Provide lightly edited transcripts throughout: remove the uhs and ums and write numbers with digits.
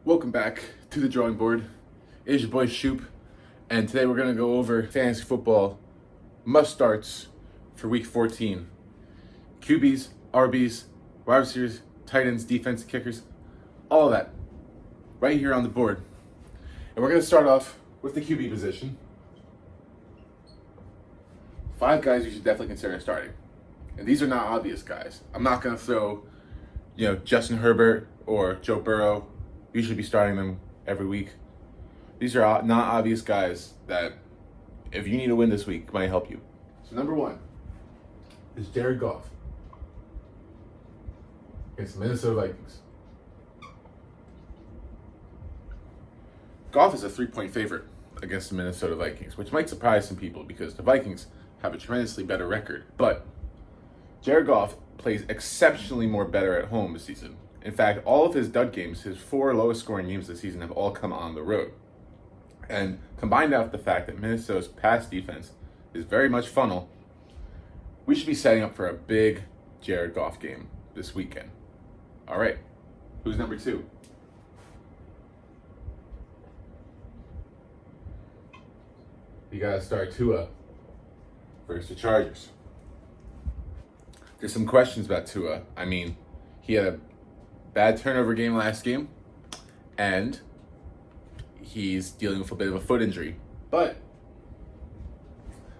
Welcome back to the drawing board. It is your boy Shoop, and today we're going to go over fantasy football must starts for week 14. QBs, RBs, wide receivers, tight ends, defense, kickers, all of that right here on the board. And we're going to start off with the QB position. 5 guys you should definitely consider starting. And these are not obvious guys. I'm not going to throw, Justin Herbert or Joe Burrow. You should be starting them every week. These are not obvious guys that, if you need to win this week, might help you. So number 1 is Jared Goff against the Minnesota Vikings. Goff is a 3-point favorite against the Minnesota Vikings, which might surprise some people because the Vikings have a tremendously better record. But Jared Goff plays exceptionally more better at home this season. In fact, all of his dud games, his 4 lowest scoring games this season, have all come on the road. And combined out with the fact that Minnesota's pass defense is very much funnel, we should be setting up for a big Jared Goff game this weekend. All right, who's number 2? You gotta start Tua versus the Chargers. There's some questions about Tua. I mean, he had a bad turnover game last game, and he's dealing with a bit of a foot injury. But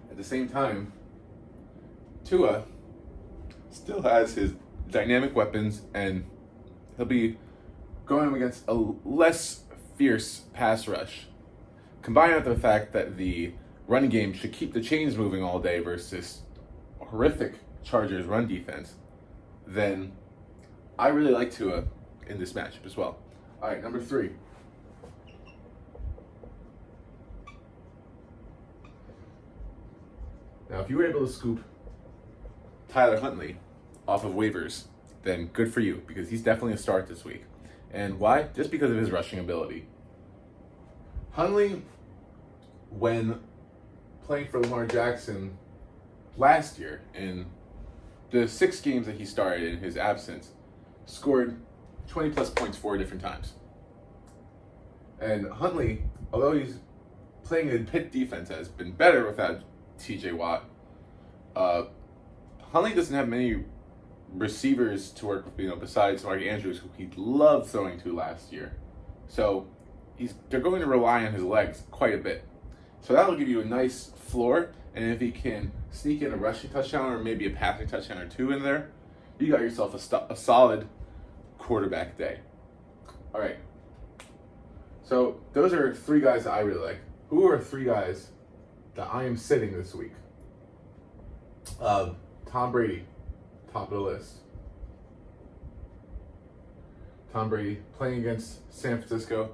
at the same time, Tua still has his dynamic weapons, and he'll be going up against a less fierce pass rush. Combined with the fact that the run game should keep the chains moving all day versus horrific Chargers run defense, then I really like Tua in this matchup as well. All right, number 3. Now, if you were able to scoop Tyler Huntley off of waivers, then good for you, because he's definitely a start this week. And why? Just because of his rushing ability. Huntley, when playing for Lamar Jackson last year, in the 6 games that he started in his absence, scored 20 plus points 4 different times. And Huntley, although he's playing in Pitt defense, has been better without TJ Watt. Huntley doesn't have many receivers to work with, besides Mark Andrews, who he loved throwing to last year. So they're going to rely on his legs quite a bit. So that'll give you a nice floor, and if he can sneak in a rushing touchdown or maybe a passing touchdown or 2 in there, you got yourself a solid quarterback day. All right. So those are 3 guys that I really like. Who are 3 guys that I am sitting this week? Tom Brady, top of the list. Tom Brady playing against San Francisco.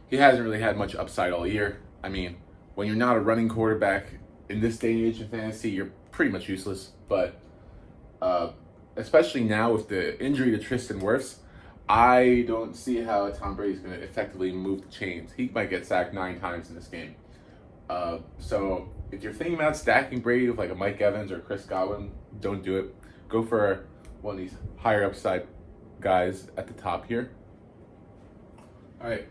He hasn't really had much upside all year. I mean, when you're not a running quarterback in this day and age in fantasy, you're pretty much useless. But especially now with the injury to Tristan Wirfs, I don't see how Tom Brady's going to effectively move the chains. He might get sacked 9 times in this game. So if you're thinking about stacking Brady with like a Mike Evans or Chris Godwin, don't do it. Go for one of these higher upside guys at the top here. All right.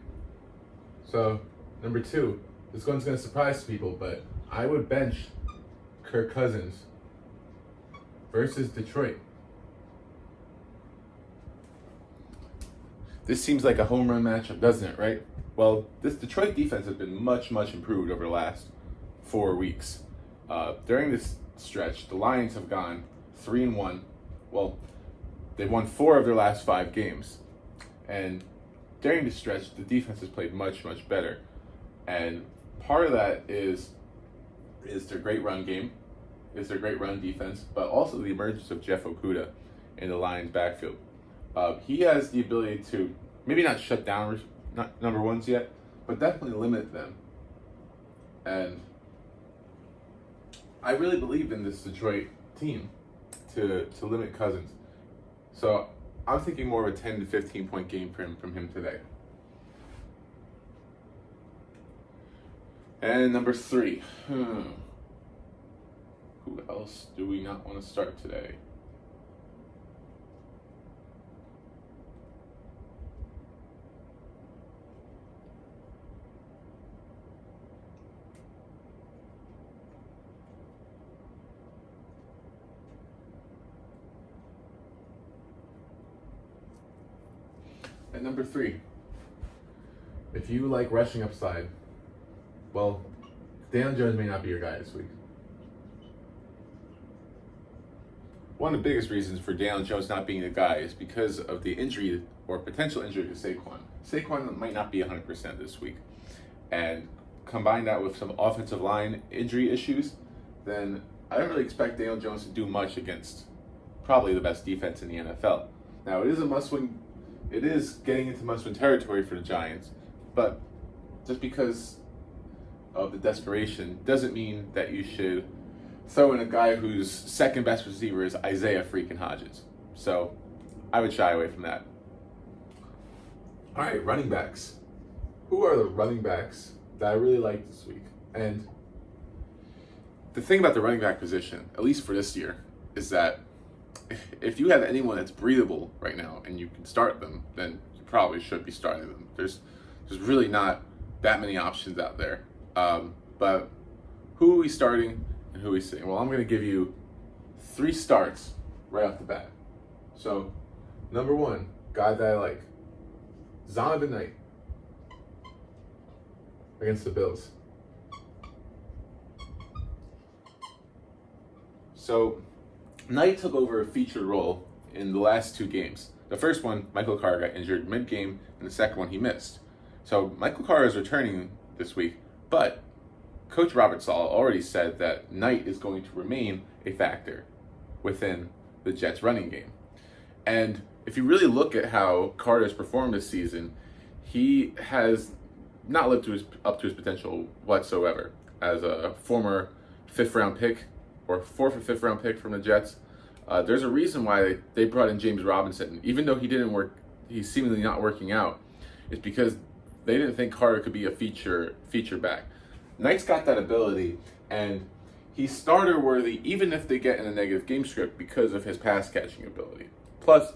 So number 2, this one's going to surprise people, but I would bench Kirk Cousins versus Detroit. This seems like a home run matchup, doesn't it, right? Well, this Detroit defense has been much, much improved over the last 4 weeks. During this stretch, the Lions have gone 3-1. Well, they've won 4 of their last 5 games. And during this stretch, the defense has played much, much better. And part of that is their great run game, is their great run defense, but also the emergence of Jeff Okudah in the Lions' backfield. He has the ability to maybe not shut down number 1s yet, but definitely limit them. And I really believe in this Detroit team to limit Cousins. So I'm thinking more of a 10 to 15 point game from him today. And number 3. Who else do we not want to start today? At number 3, if you like rushing upside, well, Daniel Jones may not be your guy this week. One of the biggest reasons for Daniel Jones not being the guy is because of the injury or potential injury to Saquon. Saquon might not be 100% this week. And combine that with some offensive line injury issues, then I don't really expect Daniel Jones to do much against probably the best defense in the NFL. Now, it is a must-win. It is getting into must-win territory for the Giants, but just because of the desperation doesn't mean that you should throw in a guy whose second best receiver is Isaiah freaking Hodgins. So I would shy away from that. All right, running backs. Who are the running backs that I really like this week? And the thing about the running back position, at least for this year, is that if you have anyone that's breathable right now and you can start them, then you probably should be starting them. There's really not that many options out there. But who are we starting and who are we sitting? Well, I'm going to give you 3 starts right off the bat. So, number 1, guy that I like, Zonovan Knight against the Bills. So, Knight took over a featured role in the last 2 games. The first one, Michael Carr got injured mid-game, and the second one he missed. So Michael Carr is returning this week, but Coach Robert Saleh already said that Knight is going to remain a factor within the Jets running game. And if you really look at how Carr has performed this season, he has not lived up to his potential whatsoever. As a former 5th round pick, or 4th or 5th round pick from the Jets, there's a reason why they brought in James Robinson. Even though he didn't work, he's seemingly not working out. It's because they didn't think Carter could be a feature back. Knight's got that ability, and he's starter worthy even if they get in a negative game script because of his pass catching ability. Plus,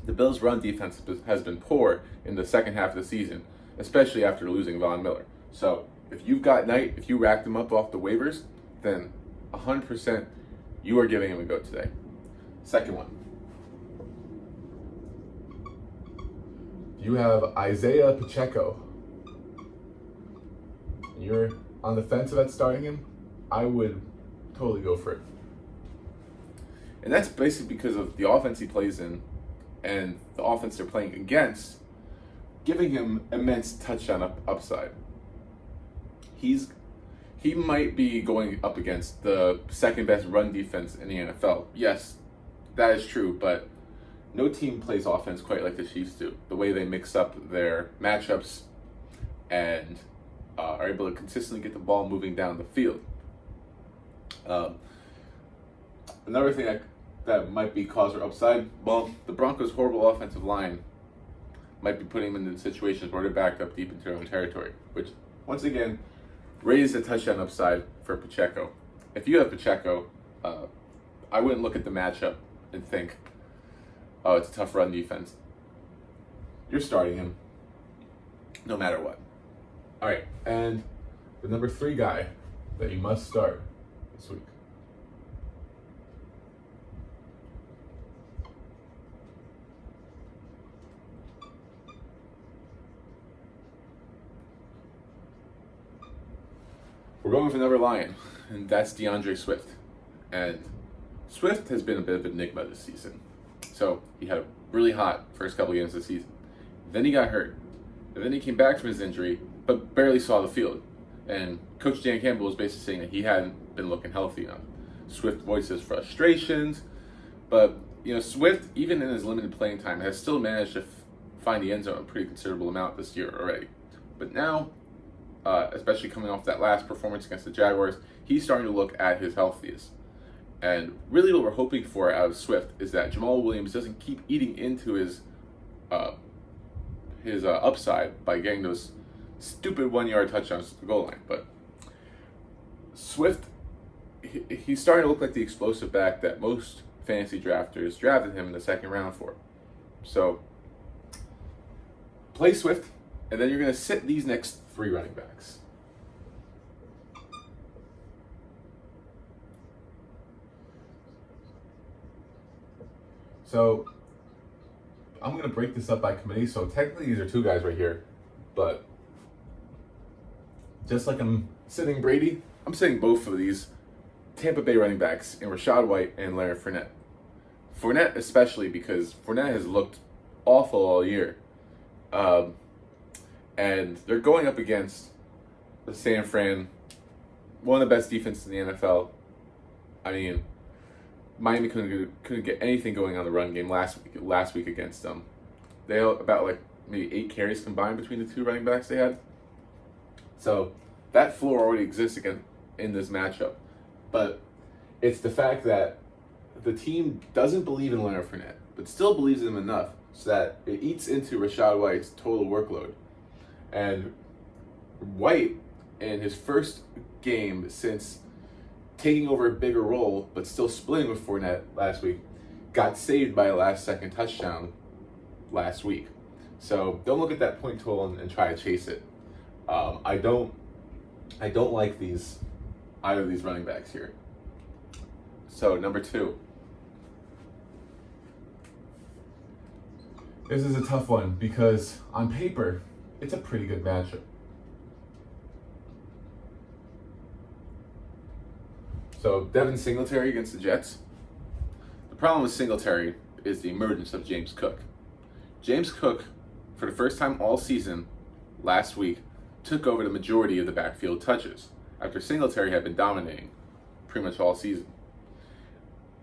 the Bills' run defense has been poor in the second half of the season, especially after losing Von Miller. So if you've got Knight, if you racked him up off the waivers, then 100% you are giving him a go today. Second one. You have Isaiah Pacheco. You're on the fence about starting him, I would totally go for it. And that's basically because of the offense he plays in and the offense they're playing against, giving him immense touchdown upside. He might be going up against the second best run defense in the NFL. Yes, that is true, but no team plays offense quite like the Chiefs do. The way they mix up their matchups and are able to consistently get the ball moving down the field. Another thing that might be cause for upside, well, the Broncos' horrible offensive line might be putting them into situations where they're backed up deep into their own territory, which, once again, raise the touchdown upside for Pacheco. If you have Pacheco, I wouldn't look at the matchup and think, oh, it's a tough run defense. You're starting him no matter what. All right, and the number 3 guy that you must start this week. We're going with another Lion, and that's DeAndre Swift. And Swift has been a bit of an enigma this season. So he had a really hot first couple of games of the season. Then he got hurt. And then he came back from his injury, but barely saw the field. And Coach Dan Campbell was basically saying that he hadn't been looking healthy enough. Swift voices frustrations, but Swift, even in his limited playing time, has still managed to find the end zone a pretty considerable amount this year already. But now, especially coming off that last performance against the Jaguars, he's starting to look at his healthiest. And really what we're hoping for out of Swift is that Jamal Williams doesn't keep eating into his upside by getting those stupid 1-yard touchdowns to the goal line. But Swift, he's starting to look like the explosive back that most fantasy drafters drafted him in the second round for. So play Swift, and then you're going to sit these next 3 running backs. So I'm going to break this up by committee. So technically these are two guys right here. But just like I'm sitting Brady, I'm sitting both of these Tampa Bay running backs in Rachaad White and Leonard Fournette. Fournette especially because Fournette has looked awful all year. And they're going up against the San Fran, one of the best defenses in the NFL. I mean, Miami couldn't get anything going on the run game last week against them. They had about like maybe 8 carries combined between the two running backs they had. So that floor already exists again in this matchup. But it's the fact that the team doesn't believe in Leonard Fournette, but still believes in him enough so that it eats into Rachaad White's total workload. And White, in his first game since taking over a bigger role, but still splitting with Fournette last week, got saved by a last-second touchdown last week. So don't look at that point total and try to chase it. I don't like either of these running backs here. So number 2. This is a tough one because on paper, it's a pretty good matchup. So Devin Singletary against the Jets. The problem with Singletary is the emergence of James Cook. James Cook, for the first time all season, last week, took over the majority of the backfield touches after Singletary had been dominating pretty much all season.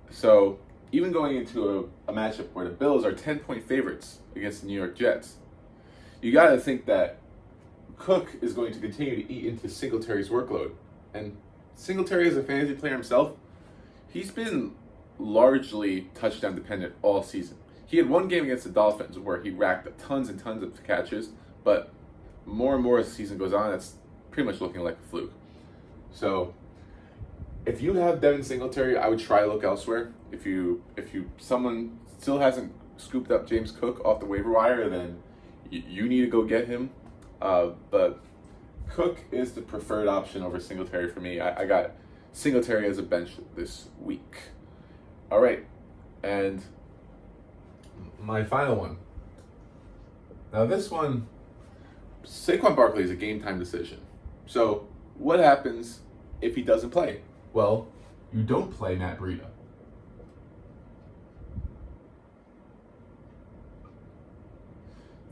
So even going into a matchup where the Bills are 10-point favorites against the New York Jets, you got to think that Cook is going to continue to eat into Singletary's workload. And Singletary, as a fantasy player himself, he's been largely touchdown dependent all season. He had one game against the Dolphins where he racked tons and tons of catches, but more and more as the season goes on, that's pretty much looking like a fluke. So if you have Devin Singletary, I would try to look elsewhere. If someone still hasn't scooped up James Cook off the waiver wire, then you need to go get him. But Cook is the preferred option over Singletary for me. I got Singletary as a bench this week. All right, and my final one. Now this one, Saquon Barkley is a game time decision. So what happens if he doesn't play? Well, you don't play Matt Breida.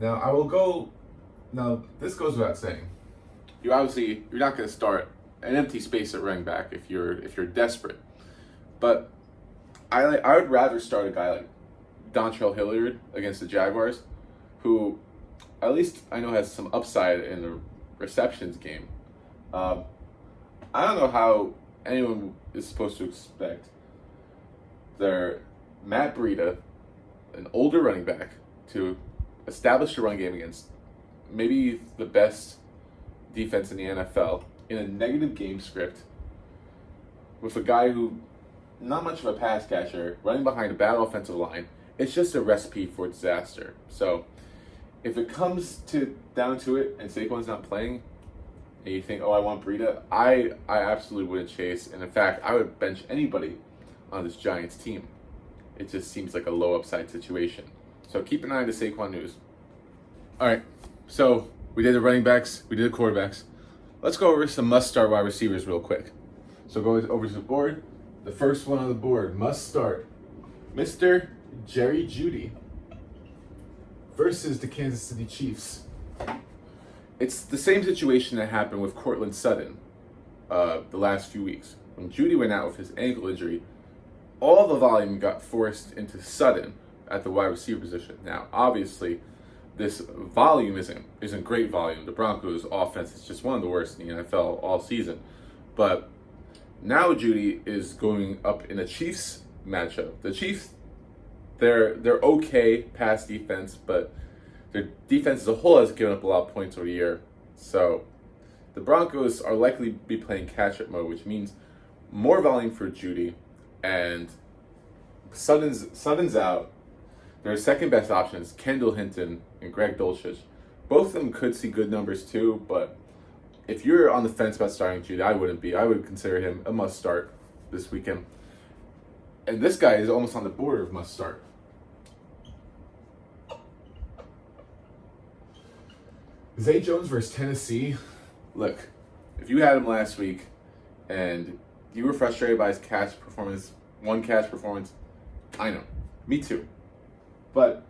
Now this goes without saying. You're not going to start an empty space at running back if you're desperate. But I would rather start a guy like Dontrell Hilliard against the Jaguars, who at least I know has some upside in the receptions game. I don't know how anyone is supposed to expect their Matt Breida, an older running back, to establish a run game against maybe the best defense in the NFL in a negative game script with a guy who not much of a pass catcher running behind a bad offensive line. It's just a recipe for disaster. So if it comes down to it and Saquon's not playing and you think, oh, I want Breida, I absolutely wouldn't chase. And in fact, I would bench anybody on this Giants team. It just seems like a low upside situation. So keep an eye on the Saquon news. All right, so we did the running backs, we did the quarterbacks. Let's go over some must-start wide receivers real quick. So go over to the board. The first one on the board, must start, Mr. Jerry Jeudy versus the Kansas City Chiefs. It's the same situation that happened with Courtland Sutton the last few weeks. When Jeudy went out with his ankle injury, all the volume got forced into Sutton at the wide receiver position. Now, obviously, this volume isn't great volume. The Broncos' offense is just one of the worst in the NFL all season. But now Jeudy is going up in a Chiefs matchup. The Chiefs, they're okay pass defense, but their defense as a whole has given up a lot of points over the year. So the Broncos are likely to be playing catch-up mode, which means more volume for Jeudy, and Sutton's out. Their second best options, Kendall Hinton and Greg Dulcich. Both of them could see good numbers too, but if you're on the fence about starting Jeudy, I wouldn't be. I would consider him a must start this weekend. And this guy is almost on the border of must start. Zay Jones versus Tennessee. Look, if you had him last week and you were frustrated by his catch performance, one catch performance, I know. Me too. But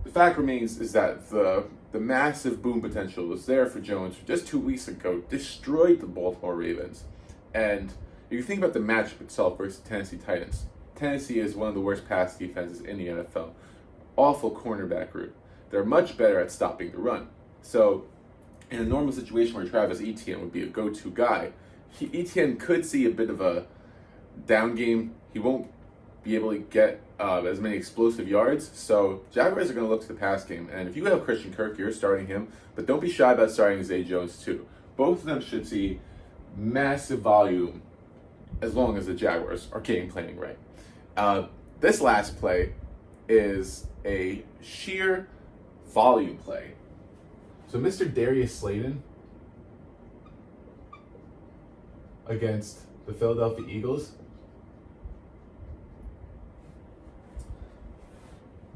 the fact remains is that the massive boom potential was there for Jones just 2 weeks ago, destroyed the Baltimore Ravens. And if you think about the matchup itself versus Tennessee Titans, Tennessee is one of the worst pass defenses in the NFL. Awful cornerback group. They're much better at stopping the run. So, in a normal situation where Travis Etienne would be a go-to guy, Etienne could see a bit of a down game. He won't be able to get as many explosive yards. So, Jaguars are going to look to the pass game. And if you have Christian Kirk, you're starting him. But don't be shy about starting Zay Jones, too. Both of them should see massive volume as long as the Jaguars are game planning right. This last play is a sheer volume play. So Mr. Darius Slayton against the Philadelphia Eagles.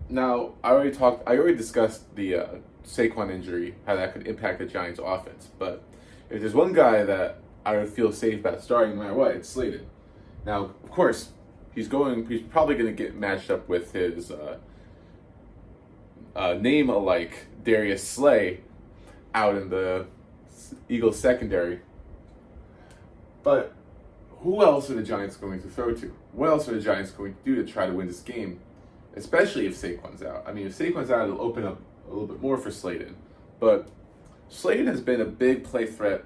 Now, I already discussed the Saquon injury, how that could impact the Giants' offense. But if there's one guy that I would feel safe about starting no matter what, it's Slayton. Now, of course, he's probably going to get matched up with his name-alike Darius Slay out in the Eagles secondary. But who else are the Giants going to throw to? What else are the Giants going to do to try to win this game? Especially if Saquon's out. I mean, if Saquon's out, it'll open up a little bit more for Slayton. But Slayton has been a big play threat